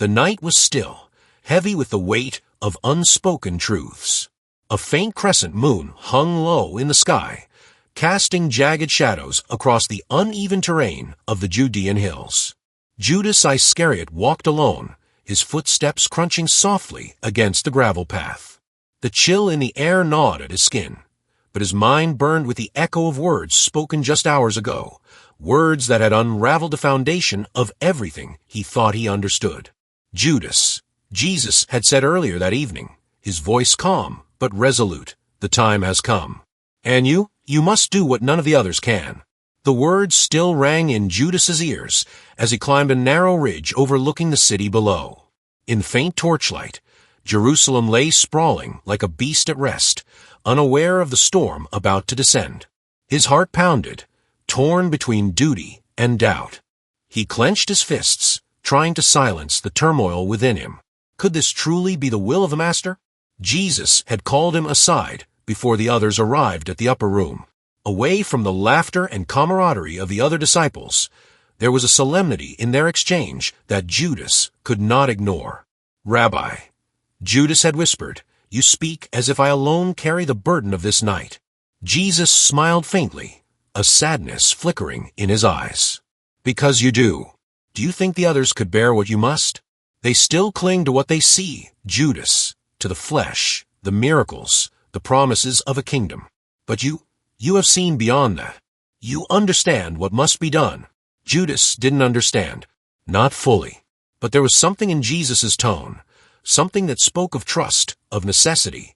The night was still, heavy with the weight of unspoken truths. A faint crescent moon hung low in the sky, casting jagged shadows across the uneven terrain of the Judean hills. Judas Iscariot walked alone, his footsteps crunching softly against the gravel path. The chill in the air gnawed at his skin, but his mind burned with the echo of words spoken just hours ago, words that had unraveled the foundation of everything he thought he understood. Judas, Jesus had said earlier that evening, his voice calm but resolute, "The time has come. And you must do what none of the others can." The words still rang in Judas's ears as he climbed a narrow ridge overlooking the city below. In faint torchlight, Jerusalem lay sprawling like a beast at rest, unaware of the storm about to descend. His heart pounded, torn between duty and doubt. He clenched his fists, trying to silence the turmoil within him. Could this truly be the will of the Master? Jesus had called him aside before the others arrived at the upper room. Away from the laughter and camaraderie of the other disciples, there was a solemnity in their exchange that Judas could not ignore. "Rabbi," Judas had whispered, "you speak as if I alone carry the burden of this night." Jesus smiled faintly, a sadness flickering in his eyes. "Because you do. Do you think the others could bear what you must? They still cling to what they see, Judas, to the flesh, the miracles, the promises of a kingdom. But you have seen beyond that. You understand what must be done." Judas didn't understand. Not fully. But there was something in Jesus' tone, something that spoke of trust, of necessity,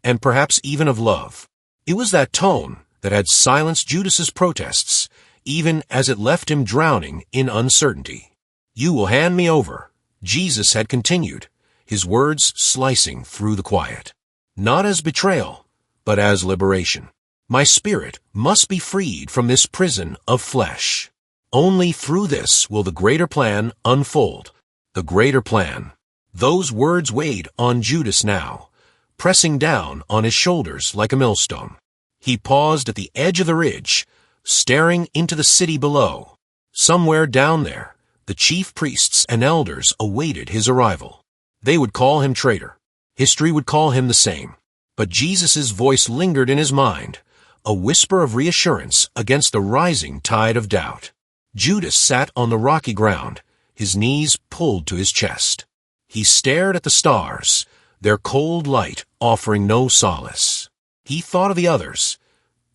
and perhaps even of love. It was that tone that had silenced Judas's protests, even as it left him drowning in uncertainty. "You will hand me over," Jesus had continued, his words slicing through the quiet. "Not as betrayal, but as liberation. My spirit must be freed from this prison of flesh. Only through this will the greater plan unfold. The greater plan." Those words weighed on Judas now, pressing down on his shoulders like a millstone. He paused at the edge of the ridge, staring into the city below. Somewhere down there, the chief priests and elders awaited his arrival. They would call him traitor. History would call him the same. But Jesus' voice lingered in his mind, a whisper of reassurance against the rising tide of doubt. Judas sat on the rocky ground, his knees pulled to his chest. He stared at the stars, their cold light offering no solace. He thought of the others,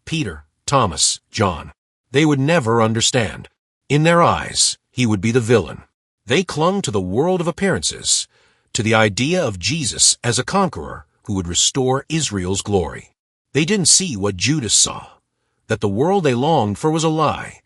Peter, Thomas, John. They would never understand. In their eyes, he would be the villain. They clung to the world of appearances, to the idea of Jesus as a conqueror who would restore Israel's glory. They didn't see what Judas saw, that the world they longed for was a lie,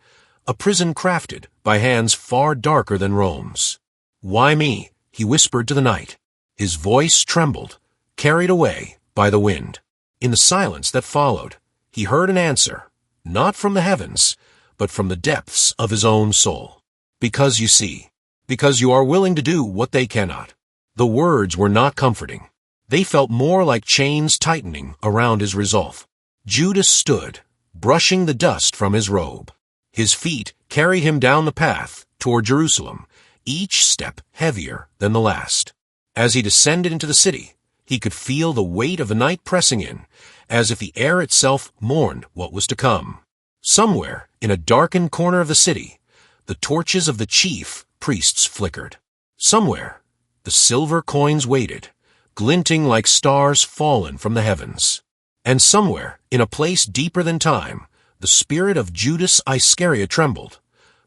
a prison crafted by hands far darker than Rome's. "Why me?" he whispered to the night. His voice trembled, carried away by the wind. In the silence that followed, he heard an answer, not from the heavens, but from the depths of his own soul. "Because you see, because you are willing to do what they cannot." The words were not comforting. They felt more like chains tightening around his resolve. Judas stood, brushing the dust from his robe. His feet carried him down the path toward Jerusalem, each step heavier than the last. As he descended into the city, he could feel the weight of the night pressing in, as if the air itself mourned what was to come. Somewhere, in a darkened corner of the city, the torches of the chief priests flickered. Somewhere, the silver coins waited, glinting like stars fallen from the heavens. And somewhere, in a place deeper than time, the spirit of Judas Iscariot trembled,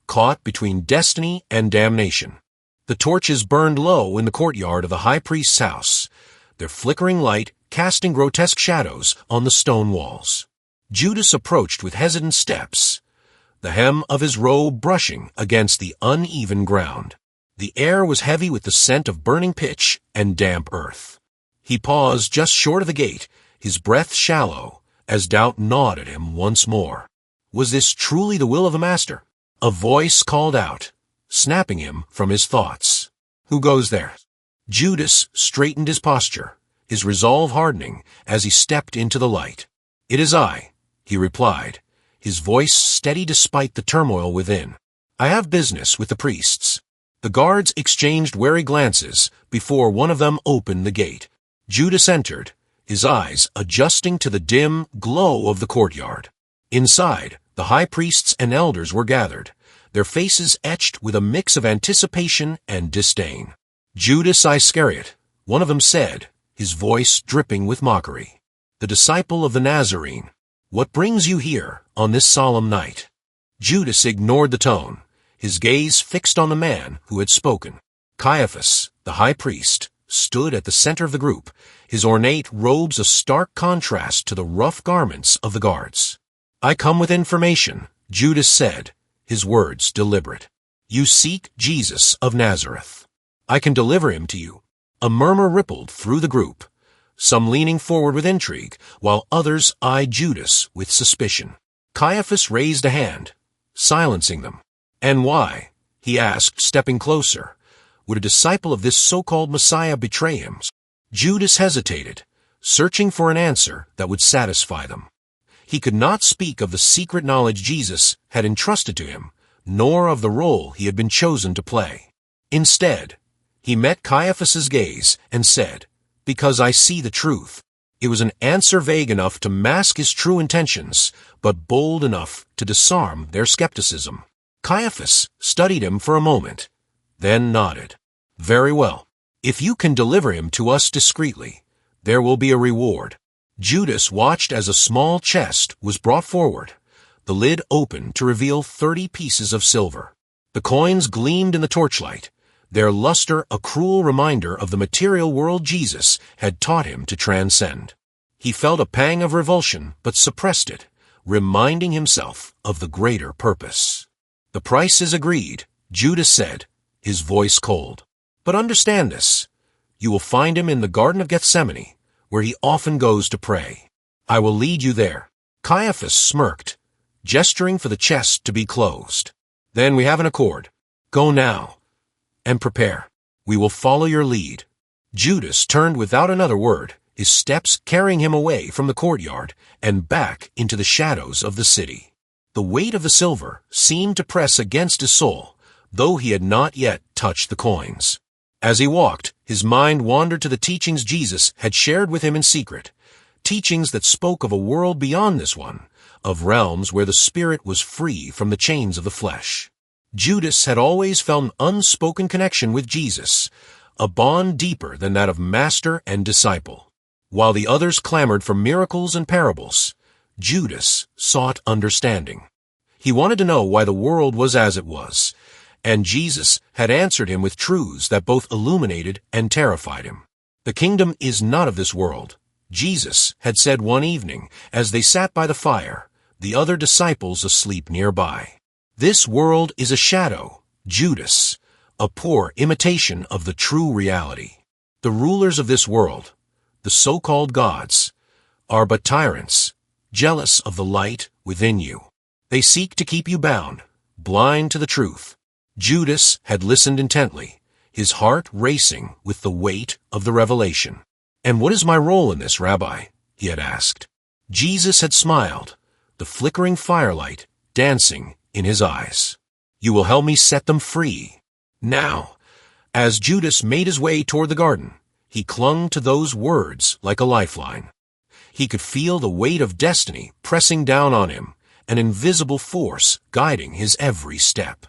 caught between destiny and damnation. The torches burned low in the courtyard of the high priest's house, their flickering light casting grotesque shadows on the stone walls. Judas approached with hesitant steps, the hem of his robe brushing against the uneven ground. The air was heavy with the scent of burning pitch and damp earth. He paused just short of the gate, his breath shallow, as doubt gnawed at him once more. Was this truly the will of the Master? A voice called out, snapping him from his thoughts. "Who goes there?" Judas straightened his posture, his resolve hardening as he stepped into the light. "It is I," he replied, his voice steady despite the turmoil within. "I have business with the priests." The guards exchanged wary glances before one of them opened the gate. Judas entered, his eyes adjusting to the dim glow of the courtyard. Inside, the high priests and elders were gathered, their faces etched with a mix of anticipation and disdain. "Judas Iscariot," one of them said, his voice dripping with mockery. "The disciple of the Nazarene, what brings you here on this solemn night?" Judas ignored the tone, his gaze fixed on the man who had spoken. Caiaphas, the high priest, stood at the center of the group, his ornate robes a stark contrast to the rough garments of the guards. "I come with information," Judas said, his words deliberate. "You seek Jesus of Nazareth. I can deliver him to you." A murmur rippled through the group, some leaning forward with intrigue, while others eyed Judas with suspicion. Caiaphas raised a hand, silencing them. "And why?" he asked, stepping closer. "Would a disciple of this so-called Messiah betray him?" Judas hesitated, searching for an answer that would satisfy them. He could not speak of the secret knowledge Jesus had entrusted to him, nor of the role he had been chosen to play. Instead, he met Caiaphas's gaze and said, "Because I see the truth." It was an answer vague enough to mask his true intentions, but bold enough to disarm their skepticism. Caiaphas studied him for a moment, then nodded. "Very well. If you can deliver him to us discreetly, there will be a reward." Judas watched as a small chest was brought forward, the lid opened to reveal 30 pieces of silver. The coins gleamed in the torchlight, their luster a cruel reminder of the material world Jesus had taught him to transcend. He felt a pang of revulsion, but suppressed it, reminding himself of the greater purpose. "The price is agreed," Judas said, his voice cold. "But understand this. You will find him in the Garden of Gethsemane, where he often goes to pray. I will lead you there." Caiaphas smirked, gesturing for the chest to be closed. "Then we have an accord. Go now, and prepare. We will follow your lead." Judas turned without another word, his steps carrying him away from the courtyard and back into the shadows of the city. The weight of the silver seemed to press against his soul, though he had not yet touched the coins. As he walked, his mind wandered to the teachings Jesus had shared with him in secret, teachings that spoke of a world beyond this one, of realms where the spirit was free from the chains of the flesh. Judas had always felt an unspoken connection with Jesus, a bond deeper than that of master and disciple. While the others clamored for miracles and parables, Judas sought understanding. He wanted to know why the world was as it was, and Jesus had answered him with truths that both illuminated and terrified him. "The kingdom is not of this world," Jesus had said one evening as they sat by the fire, the other disciples asleep nearby. "This world is a shadow, Judas, a poor imitation of the true reality. The rulers of this world, the so-called gods, are but tyrants, jealous of the light within you. They seek to keep you bound, blind to the truth." Judas had listened intently, his heart racing with the weight of the revelation. "And what is my role in this, Rabbi?" he had asked. Jesus had smiled, the flickering firelight dancing in his eyes. "You will help me set them free." Now, as Judas made his way toward the garden, he clung to those words like a lifeline. He could feel the weight of destiny pressing down on him, an invisible force guiding his every step.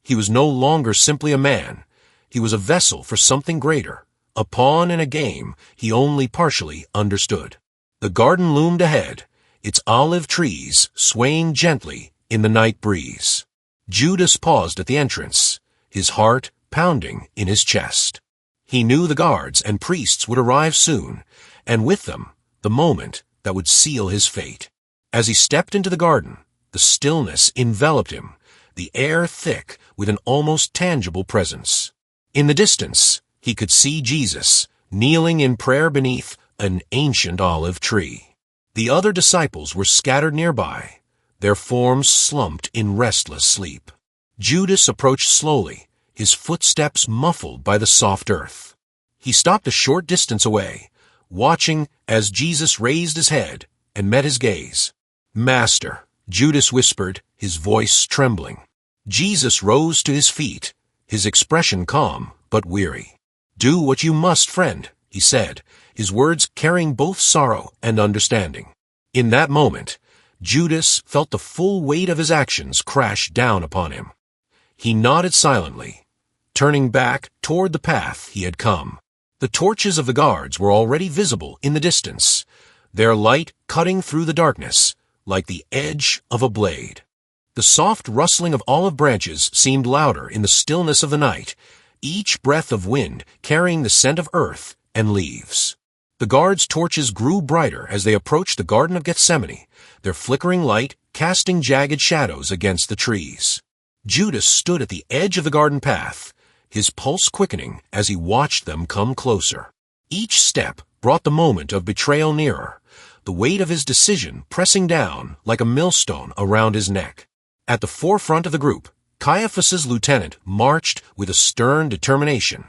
He was no longer simply a man. He was a vessel for something greater, a pawn in a game he only partially understood. The garden loomed ahead, its olive trees swaying gently in the night breeze. Judas paused at the entrance, his heart pounding in his chest. He knew the guards and priests would arrive soon, and with them, the moment that would seal his fate. As he stepped into the garden, the stillness enveloped him, the air thick with an almost tangible presence. In the distance, he could see Jesus, kneeling in prayer beneath an ancient olive tree. The other disciples were scattered nearby, their forms slumped in restless sleep. Judas approached slowly, his footsteps muffled by the soft earth. He stopped a short distance away, watching as Jesus raised his head and met his gaze. "Master," Judas whispered, his voice trembling. Jesus rose to his feet, his expression calm but weary. "Do what you must, friend," he said, his words carrying both sorrow and understanding. In that moment, Judas felt the full weight of his actions crash down upon him. He nodded silently, turning back toward the path he had come. The torches of the guards were already visible in the distance, their light cutting through the darkness like the edge of a blade. The soft rustling of olive branches seemed louder in the stillness of the night, each breath of wind carrying the scent of earth and leaves. The guards' torches grew brighter as they approached the Garden of Gethsemane, their flickering light casting jagged shadows against the trees. Judas stood at the edge of the garden path, his pulse quickening as he watched them come closer. Each step brought the moment of betrayal nearer, the weight of his decision pressing down like a millstone around his neck. At the forefront of the group, Caiaphas's lieutenant marched with a stern determination,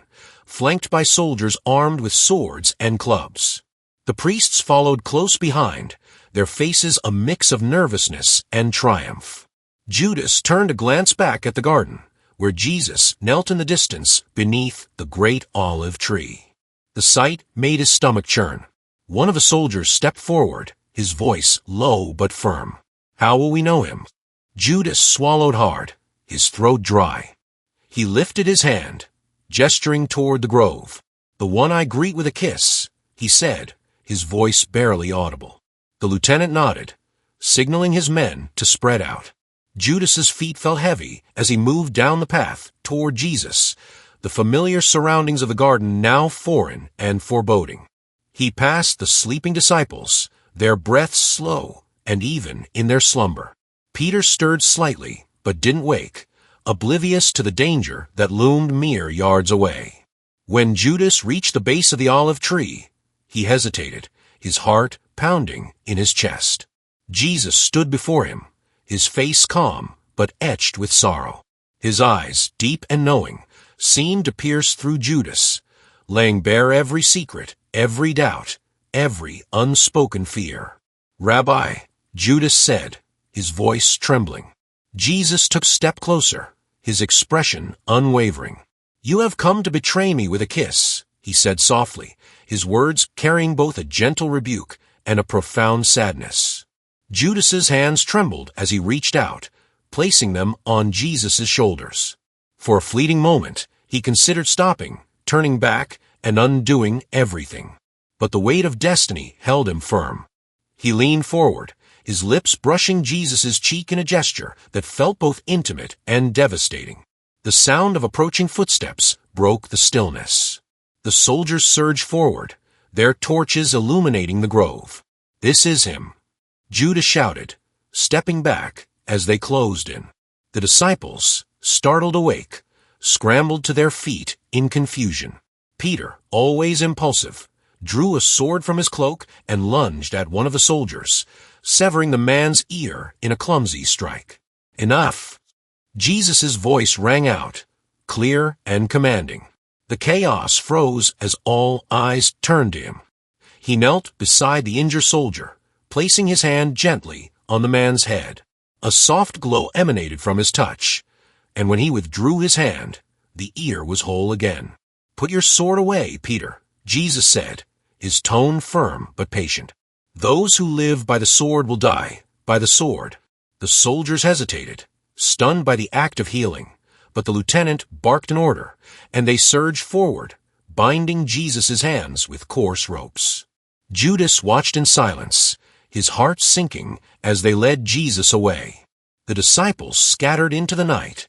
flanked by soldiers armed with swords and clubs. The priests followed close behind, their faces a mix of nervousness and triumph. Judas turned to glance back at the garden, where Jesus knelt in the distance beneath the great olive tree. The sight made his stomach churn. One of the soldiers stepped forward, his voice low but firm. "How will we know him?" Judas swallowed hard, his throat dry. He lifted his hand, gesturing toward the grove. "The one I greet with a kiss," he said, his voice barely audible. The lieutenant nodded, signaling his men to spread out. Judas's feet felt heavy as he moved down the path toward Jesus, the familiar surroundings of the garden now foreign and foreboding. He passed the sleeping disciples, their breaths slow and even in their slumber. Peter stirred slightly, but didn't wake, oblivious to the danger that loomed mere yards away. When Judas reached the base of the olive tree, he hesitated, his heart pounding in his chest. Jesus stood before him, his face calm but etched with sorrow. His eyes, deep and knowing, seemed to pierce through Judas, laying bare every secret, every doubt, every unspoken fear. "Rabbi," Judas said, his voice trembling. Jesus took a step closer, his expression unwavering. "You have come to betray me with a kiss," he said softly, his words carrying both a gentle rebuke and a profound sadness. Judas's hands trembled as he reached out, placing them on Jesus' shoulders. For a fleeting moment, he considered stopping, turning back, and undoing everything. But the weight of destiny held him firm. He leaned forward, his lips brushing Jesus' cheek in a gesture that felt both intimate and devastating. The sound of approaching footsteps broke the stillness. The soldiers surged forward, their torches illuminating the grove. "This is him," Judas shouted, stepping back as they closed in. The disciples, startled awake, scrambled to their feet in confusion. Peter, always impulsive, drew a sword from his cloak and lunged at one of the soldiers, severing the man's ear in a clumsy strike. "Enough!" Jesus' voice rang out, clear and commanding. The chaos froze as all eyes turned to him. He knelt beside the injured soldier, placing his hand gently on the man's head. A soft glow emanated from his touch, and when he withdrew his hand, the ear was whole again. "Put your sword away, Peter," Jesus said, his tone firm but patient. "Those who live by the sword will die, by the sword." The soldiers hesitated, stunned by the act of healing, but the lieutenant barked an order, and they surged forward, binding Jesus' hands with coarse ropes. Judas watched in silence, his heart sinking as they led Jesus away. The disciples scattered into the night,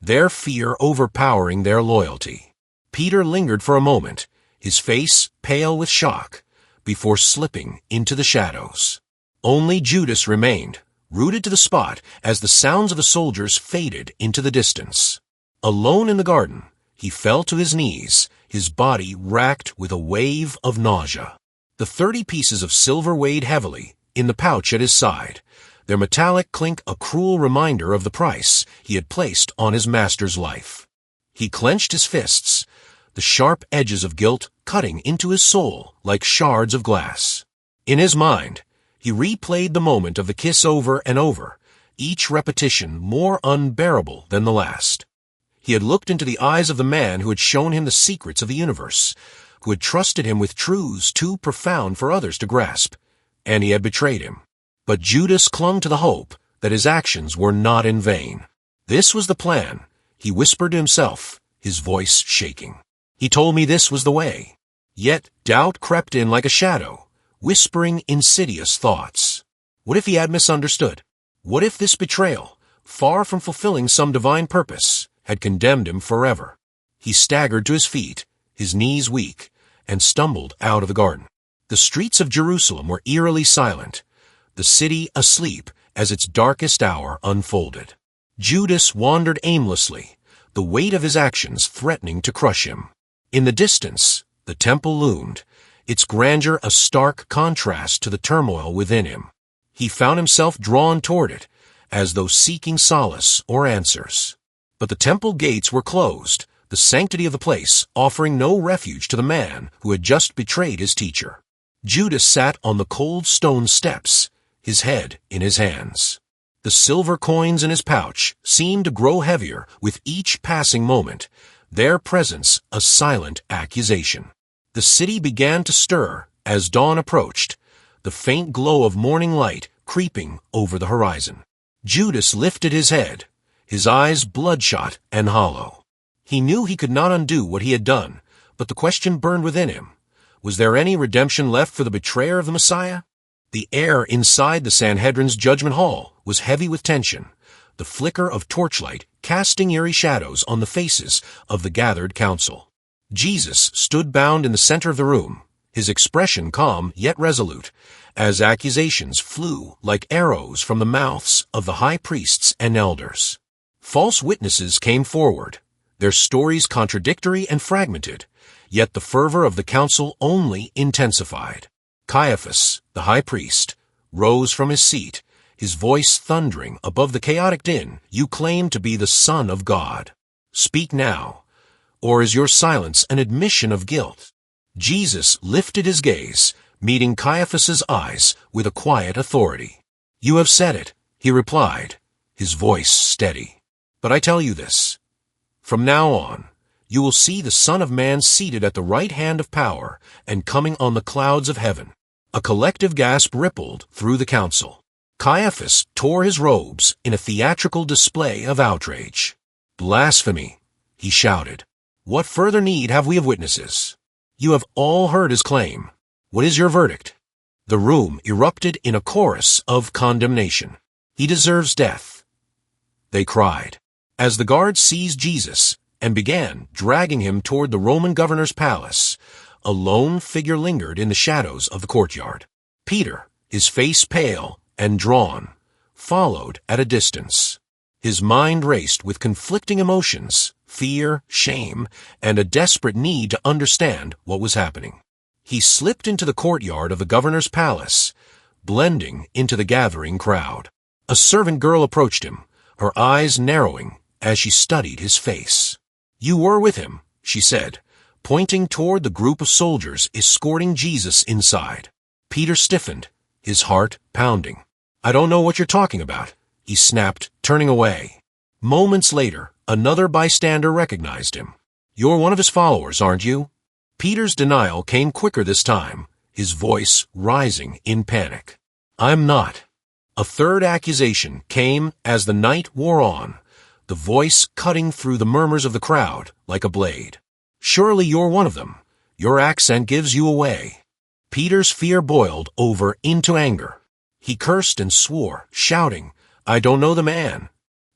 their fear overpowering their loyalty. Peter lingered for a moment, his face pale with shock, before slipping into the shadows. Only Judas remained, rooted to the spot as the sounds of the soldiers faded into the distance. Alone in the garden, he fell to his knees, his body racked with a wave of nausea. The 30 pieces of silver weighed heavily in the pouch at his side, their metallic clink a cruel reminder of the price he had placed on his master's life. He clenched his fists, the sharp edges of guilt cutting into his soul like shards of glass. In his mind, he replayed the moment of the kiss over and over, each repetition more unbearable than the last. He had looked into the eyes of the man who had shown him the secrets of the universe, who had trusted him with truths too profound for others to grasp, and he had betrayed him. But Judas clung to the hope that his actions were not in vain. This was the plan, he whispered to himself, his voice shaking. He told me this was the way. Yet doubt crept in like a shadow, whispering insidious thoughts. What if he had misunderstood? What if this betrayal, far from fulfilling some divine purpose, had condemned him forever? He staggered to his feet, his knees weak, and stumbled out of the garden. The streets of Jerusalem were eerily silent, the city asleep as its darkest hour unfolded. Judas wandered aimlessly, the weight of his actions threatening to crush him. In the distance, the temple loomed, its grandeur a stark contrast to the turmoil within him. He found himself drawn toward it, as though seeking solace or answers. But the temple gates were closed, the sanctity of the place offering no refuge to the man who had just betrayed his teacher. Judas sat on the cold stone steps, his head in his hands. The silver coins in his pouch seemed to grow heavier with each passing moment, their presence a silent accusation. The city began to stir as dawn approached, the faint glow of morning light creeping over the horizon. Judas lifted his head, his eyes bloodshot and hollow. He knew he could not undo what he had done, but the question burned within him. Was there any redemption left for the betrayer of the Messiah? The air inside the Sanhedrin's judgment hall was heavy with tension, the flicker of torchlight casting eerie shadows on the faces of the gathered council. Jesus stood bound in the center of the room, his expression calm yet resolute, as accusations flew like arrows from the mouths of the high priests and elders. False witnesses came forward, their stories contradictory and fragmented, yet the fervor of the council only intensified. Caiaphas, the high priest, rose from his seat, his voice thundering above the chaotic din. "You claim to be the Son of God. Speak now, or is your silence an admission of guilt?" Jesus lifted his gaze, meeting Caiaphas's eyes with a quiet authority. "You have said it," he replied, his voice steady. "But I tell you this. From now on, you will see the Son of Man seated at the right hand of power and coming on the clouds of heaven." A collective gasp rippled through the council. Caiaphas tore his robes in a theatrical display of outrage. "Blasphemy," he shouted. "What further need have we of witnesses? You have all heard his claim. What is your verdict?" The room erupted in a chorus of condemnation. "He deserves death," they cried. As the guards seized Jesus and began dragging him toward the Roman governor's palace, a lone figure lingered in the shadows of the courtyard. Peter, his face pale and drawn, followed at a distance. His mind raced with conflicting emotions, fear, shame, and a desperate need to understand what was happening. He slipped into the courtyard of the governor's palace, blending into the gathering crowd. A servant girl approached him, her eyes narrowing as she studied his face. "You were with him," she said, pointing toward the group of soldiers escorting Jesus inside. Peter stiffened, his heart pounding. "I don't know what you're talking about," he snapped, turning away. Moments later, another bystander recognized him. "You're one of his followers, aren't you?" Peter's denial came quicker this time, his voice rising in panic. "I'm not." A third accusation came as the night wore on, the voice cutting through the murmurs of the crowd like a blade. "Surely you're one of them. Your accent gives you away." Peter's fear boiled over into anger. He cursed and swore, shouting, "I don't know the man."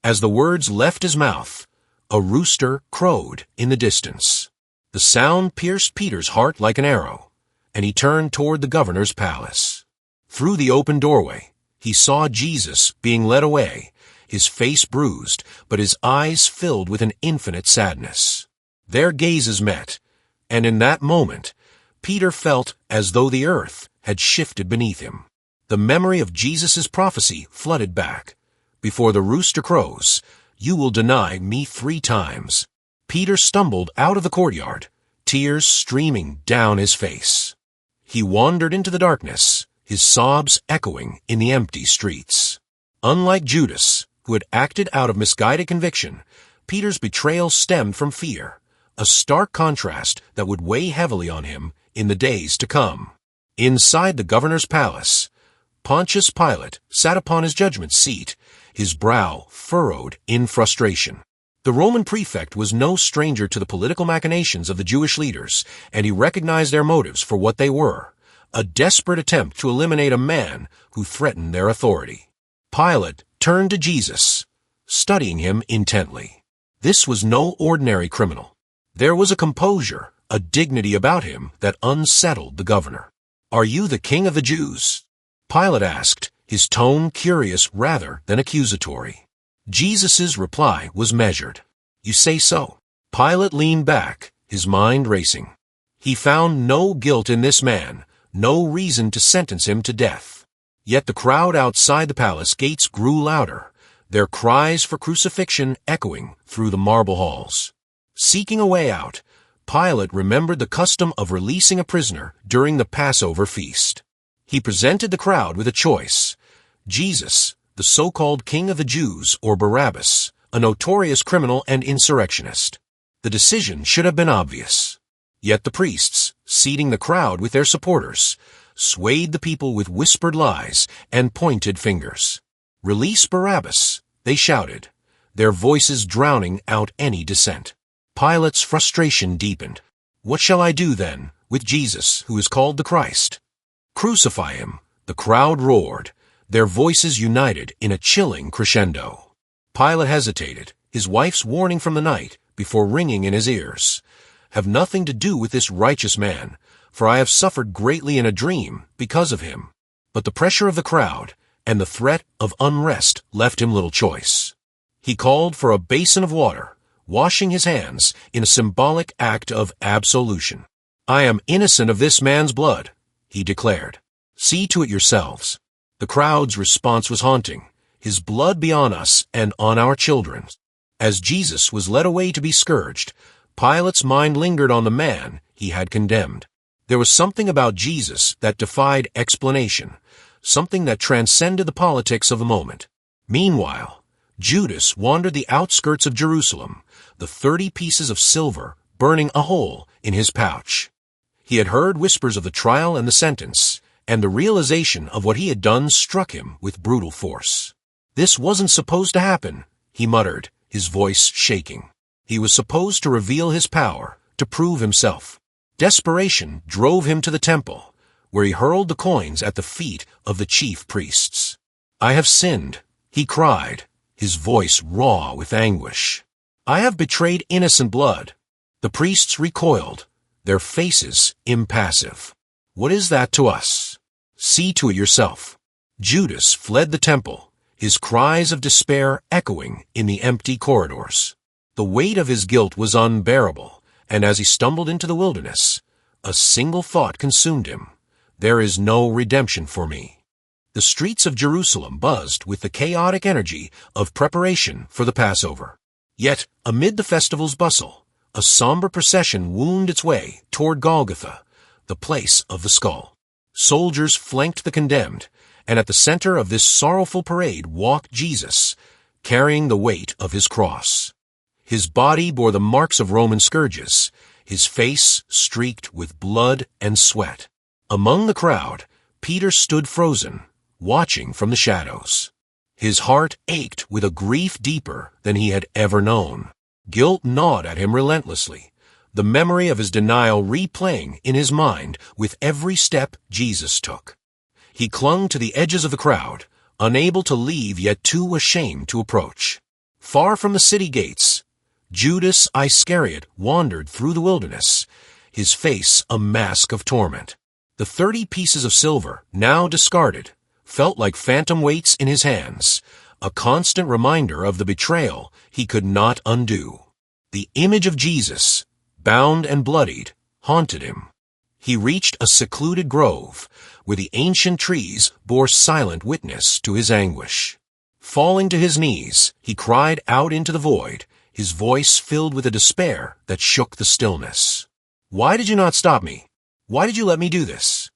As the words left his mouth, a rooster crowed in the distance. The sound pierced Peter's heart like an arrow, and he turned toward the governor's palace. Through the open doorway, he saw Jesus being led away, his face bruised, but his eyes filled with an infinite sadness. Their gazes met, and in that moment, Peter felt as though the earth had shifted beneath him. The memory of Jesus' prophecy flooded back. "Before the rooster crows, you will deny me 3 times. Peter stumbled out of the courtyard, tears streaming down his face. He wandered into the darkness, his sobs echoing in the empty streets. Unlike Judas, who had acted out of misguided conviction, Peter's betrayal stemmed from fear, a stark contrast that would weigh heavily on him in the days to come. Inside the governor's palace, Pontius Pilate sat upon his judgment seat, his brow furrowed in frustration. The Roman prefect was no stranger to the political machinations of the Jewish leaders, and he recognized their motives for what they were, a desperate attempt to eliminate a man who threatened their authority. Pilate turned to Jesus, studying him intently. This was no ordinary criminal. There was a composure, a dignity about him that unsettled the governor. "Are you the king of the Jews?" Pilate asked, his tone curious rather than accusatory. Jesus' reply was measured. "You say so." Pilate leaned back, his mind racing. He found no guilt in this man, no reason to sentence him to death. Yet the crowd outside the palace gates grew louder, their cries for crucifixion echoing through the marble halls. Seeking a way out, Pilate remembered the custom of releasing a prisoner during the Passover feast. He presented the crowd with a choice: Jesus, the so-called King of the Jews, or Barabbas, a notorious criminal and insurrectionist. The decision should have been obvious. Yet the priests, seating the crowd with their supporters, swayed the people with whispered lies and pointed fingers. "Release Barabbas," they shouted, their voices drowning out any dissent. Pilate's frustration deepened. "What shall I do, then, with Jesus, who is called the Christ?" "Crucify him," the crowd roared, their voices united in a chilling crescendo. Pilate hesitated, his wife's warning from the night, before ringing in his ears. "Have nothing to do with this righteous man, for I have suffered greatly in a dream because of him." But the pressure of the crowd and the threat of unrest left him little choice. He called for a basin of water, washing his hands in a symbolic act of absolution. "I am innocent of this man's blood," he declared. "See to it yourselves." The crowd's response was haunting. "His blood be on us and on our children." As Jesus was led away to be scourged, Pilate's mind lingered on the man he had condemned. There was something about Jesus that defied explanation, something that transcended the politics of the moment. Meanwhile, Judas wandered the outskirts of Jerusalem, the 30 pieces of silver burning a hole in his pouch. He had heard whispers of the trial and the sentence, and the realization of what he had done struck him with brutal force. "This wasn't supposed to happen," he muttered, his voice shaking. He was supposed to reveal his power, to prove himself. Desperation drove him to the temple, where he hurled the coins at the feet of the chief priests. "I have sinned," he cried, his voice raw with anguish. "I have betrayed innocent blood." The priests recoiled, their faces impassive. "What is that to us? See to it yourself." Judas fled the temple, his cries of despair echoing in the empty corridors. The weight of his guilt was unbearable, and as he stumbled into the wilderness, a single thought consumed him: "There is no redemption for me." The streets of Jerusalem buzzed with the chaotic energy of preparation for the Passover. Yet, amid the festival's bustle, a somber procession wound its way toward Golgotha, the place of the skull. Soldiers flanked the condemned, and at the center of this sorrowful parade walked Jesus, carrying the weight of his cross. His body bore the marks of Roman scourges, his face streaked with blood and sweat. Among the crowd, Peter stood frozen, watching from the shadows. His heart ached with a grief deeper than he had ever known. Guilt gnawed at him relentlessly, the memory of his denial replaying in his mind with every step Jesus took. He clung to the edges of the crowd, unable to leave yet too ashamed to approach. Far from the city gates, Judas Iscariot wandered through the wilderness, his face a mask of torment. The 30 pieces of silver, now discarded, felt like phantom weights in his hands, a constant reminder of the betrayal he could not undo. The image of Jesus, bound and bloodied, haunted him. He reached a secluded grove, where the ancient trees bore silent witness to his anguish. Falling to his knees, he cried out into the void, his voice filled with a despair that shook the stillness. "Why did you not stop me? Why did you let me do this?"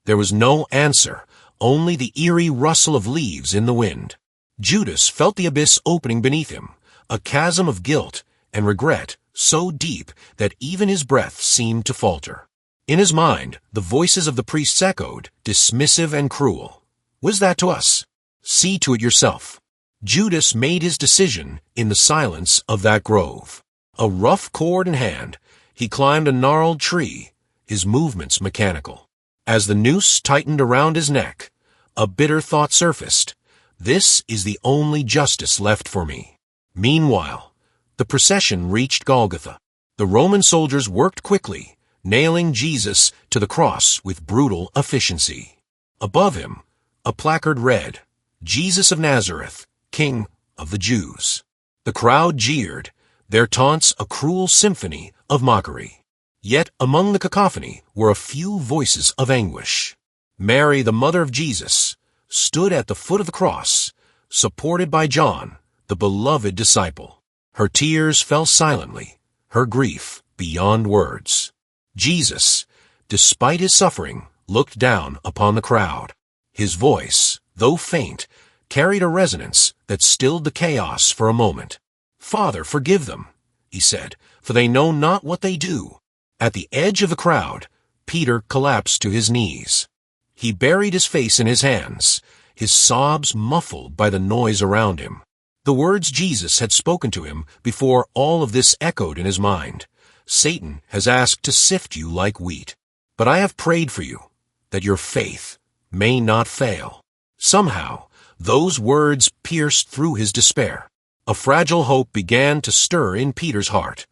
There was no answer, only the eerie rustle of leaves in the wind. Judas felt the abyss opening beneath him, a chasm of guilt and regret so deep that even his breath seemed to falter. In his mind, the voices of the priests echoed, dismissive and cruel. "Was that to us? See to it yourself." Judas made his decision in the silence of that grove. A rough cord in hand, he climbed a gnarled tree, his movements mechanical. As the noose tightened around his neck, a bitter thought surfaced. This is the only justice left for me. Meanwhile, the procession reached Golgotha. The Roman soldiers worked quickly, nailing Jesus to the cross with brutal efficiency. Above him, a placard read, "Jesus of Nazareth, King of the Jews." The crowd jeered, their taunts a cruel symphony of mockery. Yet among the cacophony were a few voices of anguish. Mary, the mother of Jesus, stood at the foot of the cross, supported by John, the beloved disciple. Her tears fell silently, her grief beyond words. Jesus, despite his suffering, looked down upon the crowd. His voice, though faint, carried a resonance that stilled the chaos for a moment. "Father, forgive them," he said, "for they know not what they do." At the edge of the crowd, Peter collapsed to his knees. He buried his face in his hands, his sobs muffled by the noise around him. The words Jesus had spoken to him before all of this echoed in his mind. "Satan has asked to sift you like wheat, but I have prayed for you, that your faith may not fail." Somehow, those words pierced through his despair. A fragile hope began to stir in Peter's heart,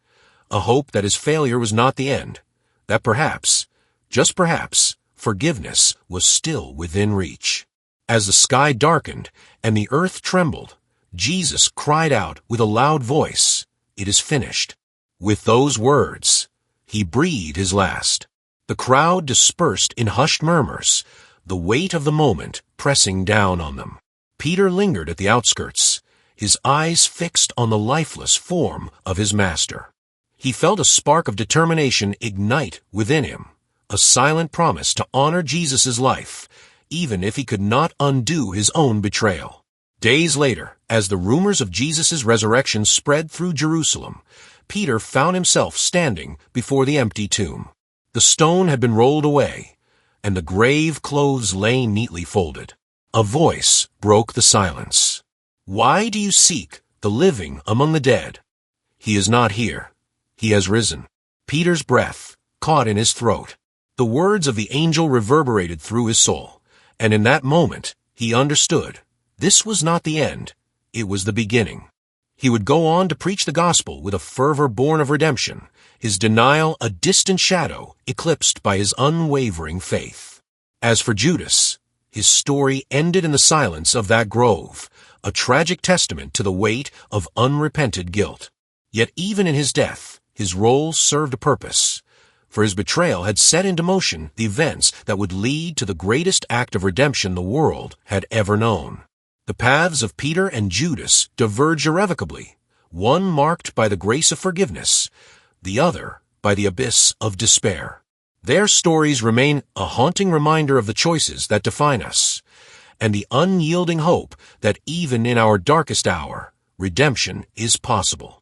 a hope that his failure was not the end, that perhaps, just perhaps, forgiveness was still within reach. As the sky darkened and the earth trembled, Jesus cried out with a loud voice, "It is finished." With those words, he breathed his last. The crowd dispersed in hushed murmurs, the weight of the moment pressing down on them. Peter lingered at the outskirts, his eyes fixed on the lifeless form of his master. He felt a spark of determination ignite within him, a silent promise to honor Jesus' life, even if he could not undo his own betrayal. Days later, as the rumors of Jesus' resurrection spread through Jerusalem, Peter found himself standing before the empty tomb. The stone had been rolled away, and the grave clothes lay neatly folded. A voice broke the silence. "Why do you seek the living among the dead? He is not here. He has risen." Peter's breath caught in his throat. The words of the angel reverberated through his soul, and in that moment he understood. This was not the end. It was the beginning. He would go on to preach the gospel with a fervor born of redemption, his denial a distant shadow eclipsed by his unwavering faith. As for Judas, his story ended in the silence of that grove, a tragic testament to the weight of unrepented guilt. Yet even in his death, his role served a purpose, for his betrayal had set into motion the events that would lead to the greatest act of redemption the world had ever known. The paths of Peter and Judas diverged irrevocably, one marked by the grace of forgiveness, the other by the abyss of despair. Their stories remain a haunting reminder of the choices that define us, and the unyielding hope that even in our darkest hour, redemption is possible.